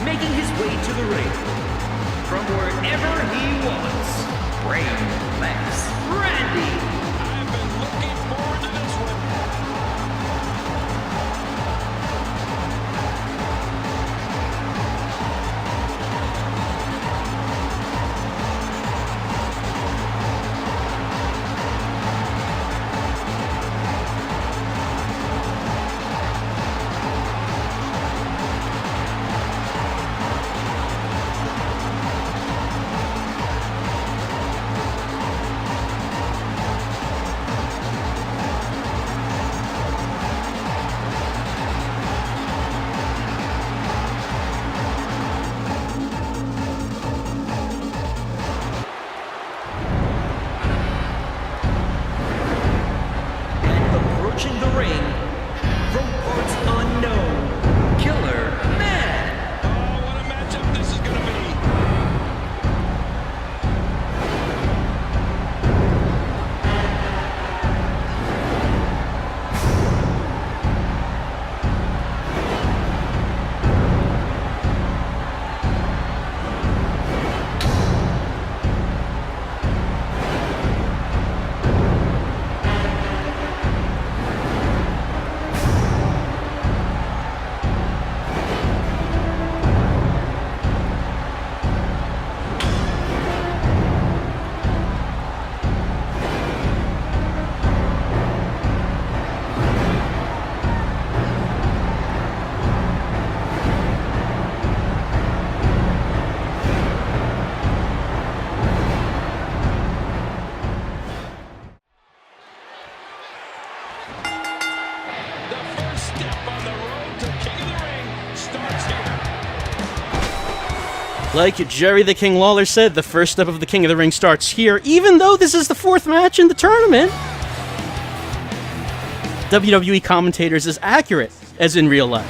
making his way to the ring. From wherever he was, Brave Max Randy. I've been looking forward to this one. approaching the ring from parts unknown, Killer Man. Oh, what a matchup this is going to be. Like Jerry the King Lawler said, the first step of the King of the Ring starts here, even though this is the 4th match in the tournament. WWE commentators as accurate as in real life.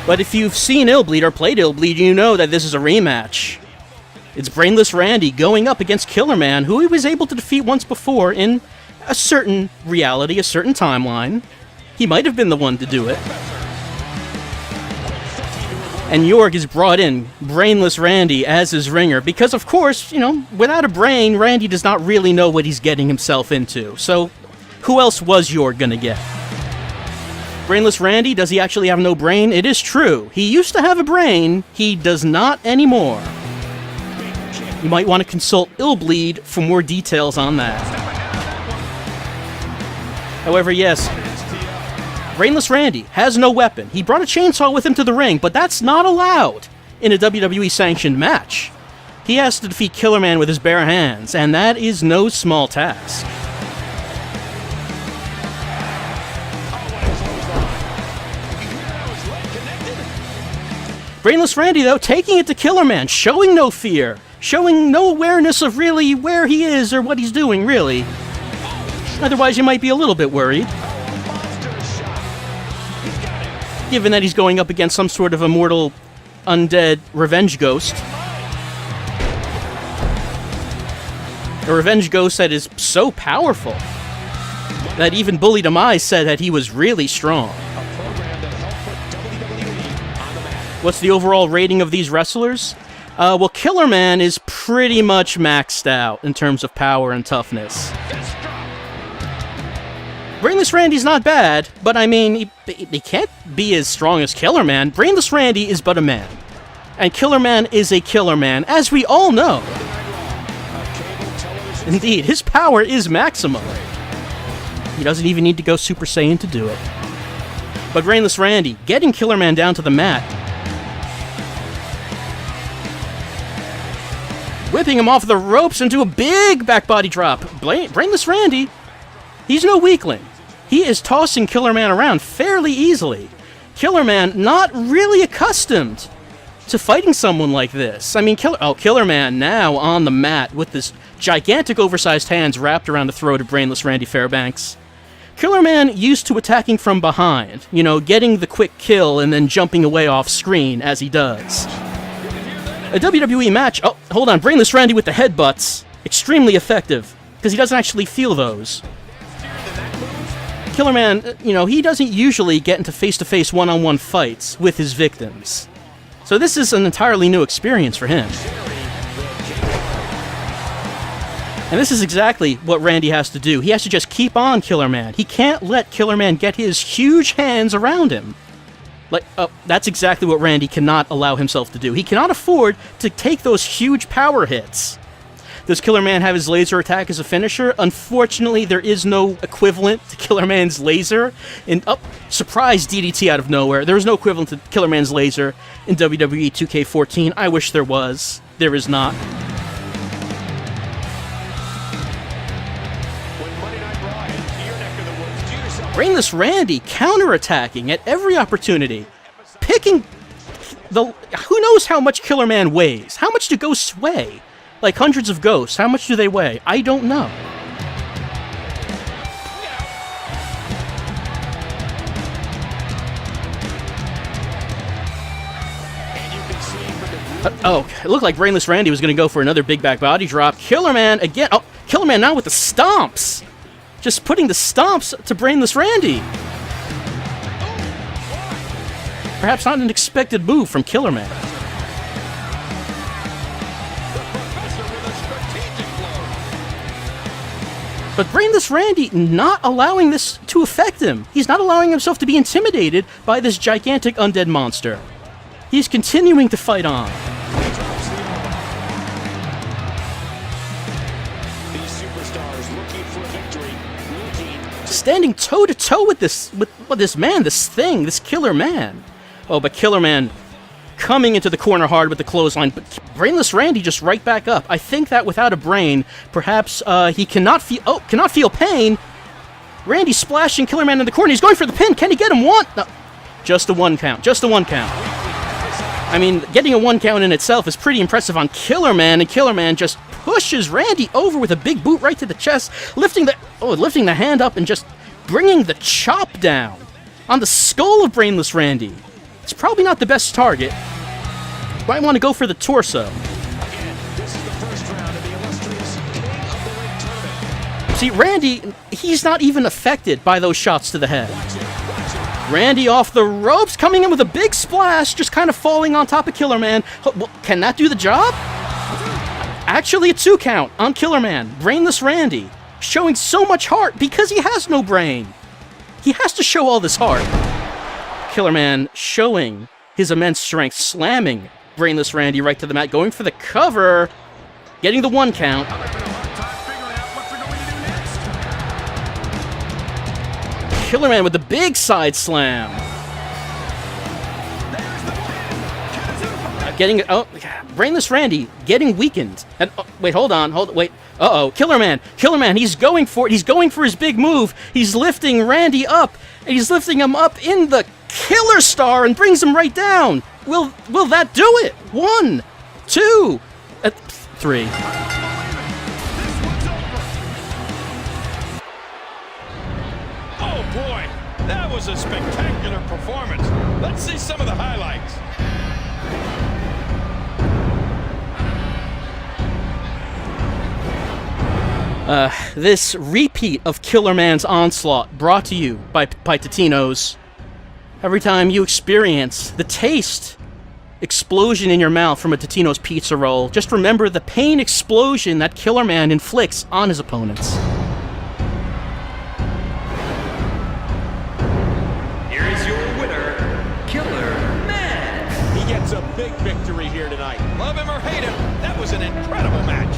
But if you've seen Illbleed or played Illbleed, you know that this is a rematch. It's Brainless Randy going up against Killer Man, who he was able to defeat once before in a certain reality, a certain timeline. He might have been the one to do it. And York has brought in Brainless Randy as his ringer because, of course, without a brain, Randy does not really know what he's getting himself into. So, who else was York gonna get? Brainless Randy, does he actually have no brain? It is true. He used to have a brain. He does not anymore. You might want to consult Illbleed for more details on that. However, yes, Brainless Randy has no weapon. He brought a chainsaw with him to the ring, but that's not allowed in a WWE-sanctioned match. He has to defeat Killer Man with his bare hands, and that is no small task. Brainless Randy, though, taking it to Killer Man, showing no fear, showing no awareness of really where he is or what he's doing, really. Otherwise, you might be a little bit worried. Given that he's going up against some sort of immortal, undead revenge ghost. A revenge ghost that is so powerful that even Bully Demise said that he was really strong. What's the overall rating of these wrestlers? Well, Killer Man is pretty much maxed out in terms of power and toughness. Brainless Randy's not bad, but I mean, he can't be as strong as Killer Man. Brainless Randy is but a man. And Killer Man is a Killer Man, as we all know. Indeed, his power is maximum. He doesn't even need to go Super Saiyan to do it. But Brainless Randy, getting Killer Man down to the mat, whipping him off the ropes into a big back body drop. Brainless Randy, he's no weakling. He is tossing Killer Man around fairly easily. Killer Man not really accustomed to fighting someone like this. I mean, Killer Man now on the mat with this gigantic oversized hands wrapped around the throat of Brainless Randy Fairbanks. Killer Man used to attacking from behind, getting the quick kill and then jumping away off screen as he does. A WWE match, oh, hold on, Brainless Randy with the headbutts, extremely effective, because he doesn't actually feel those. Killer Man, he doesn't usually get into face-to-face one-on-one fights with his victims. So this is an entirely new experience for him. And this is exactly what Randy has to do. He has to just keep on Killer Man. He can't let Killer Man get his huge hands around him. That's exactly what Randy cannot allow himself to do. He cannot afford to take those huge power hits. Does Killer Man have his laser attack as a finisher? Unfortunately, there is no equivalent to Killer Man's laser. Surprise DDT out of nowhere. There is no equivalent to Killer Man's laser in WWE 2K14. I wish there was. There is not. Brainless Randy counterattacking at every opportunity. Picking who knows how much Killer Man weighs? How much do ghosts weigh? Like hundreds of ghosts. How much do they weigh? I don't know. Oh, it looked like Brainless Randy was going to go for another big back body drop. Killer Man again. Oh, Killer Man now with the stomps. Just putting the stomps to Brainless Randy. Perhaps not an expected move from Killer Man. But Brainless Randy not allowing this to affect him. He's not allowing himself to be intimidated by this gigantic undead monster. He's continuing to fight on. These superstars looking for victory, Standing toe to toe with this man, this thing, this Killer Man. Oh, but Killer Man coming into the corner hard with the clothesline, but Brainless Randy just right back up. I think that without a brain, perhaps he cannot feel pain. Randy splashing Killer Man in the corner. He's going for the pin. Can he get him? One? No. Just a one count. Just a one count. I mean, getting a one count in itself is pretty impressive on Killer Man, and Killer Man just pushes Randy over with a big boot right to the chest, lifting the hand up and just bringing the chop down on the skull of Brainless Randy. It's probably not the best target. Might want to go for the torso. This is the first round of the illustrious King of the Ring tournament. See, Randy, he's not even affected by those shots to the head. Randy off the ropes, coming in with a big splash, just kind of falling on top of Killer Man. Can that do the job? Actually, a 2 count on Killer Man. Brainless Randy, showing so much heart because he has no brain. He has to show all this heart. Killer Man showing his immense strength, slamming Brainless Randy right to the mat, going for the cover, getting the 1 count. Killer Man with the big side slam. Brainless Randy getting weakened. And wait, hold on, wait. Killer Man, he's going for it. He's going for his big move. He's lifting Randy up, and he's lifting him up in the Killer Star and brings him right down. Will that do it? 1, 2, 3. Oh boy, that was a spectacular performance. Let's see some of the highlights. This repeat of Killer Man's onslaught brought to you by Totino's. Every time you experience the taste explosion in your mouth from a Totino's pizza roll, just remember the pain explosion that Killer Man inflicts on his opponents. Here is your winner, Killer Man. He gets a big victory here tonight. Love him or hate him, that was an incredible match.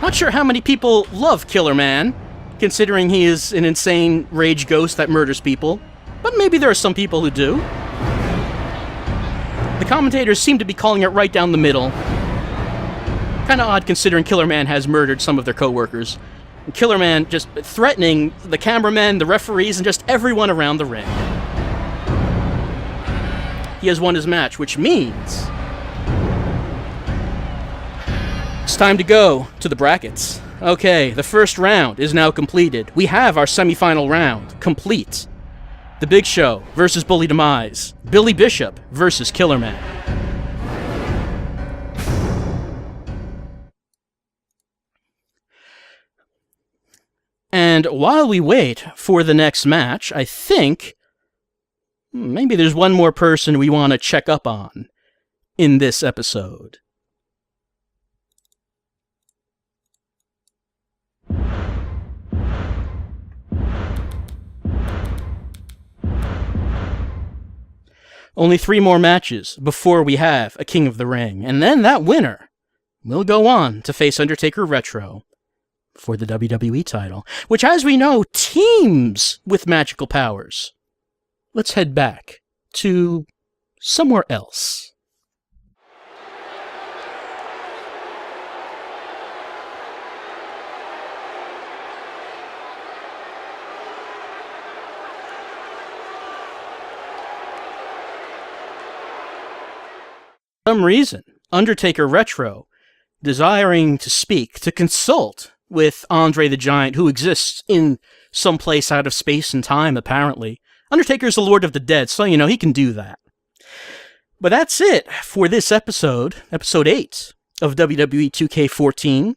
Not sure how many people love Killer Man, considering he is an insane rage ghost that murders people, but maybe there are some people who do. The commentators seem to be calling it right down the middle. Kinda odd considering Killer Man has murdered some of their co-workers. And Killer Man just threatening the cameramen, the referees, and just everyone around the ring. He has won his match, which means it's time to go to the brackets. Okay, the first round is now completed. We have our semifinal round complete. The Big Show versus Bully Demise. Billy Bishop versus Killer Man. And while we wait for the next match, I think maybe there's one more person we want to check up on in this episode. Only 3 more matches before we have a King of the Ring, and then that winner will go on to face Undertaker Retro for the WWE title, which, as we know, teams with magical powers. Let's head back to somewhere else. For some reason, Undertaker Retro, desiring to speak, to consult with Andre the Giant, who exists in some place out of space and time, apparently. Undertaker's the Lord of the Dead, so, he can do that. But that's it for this episode 8 of WWE 2K14.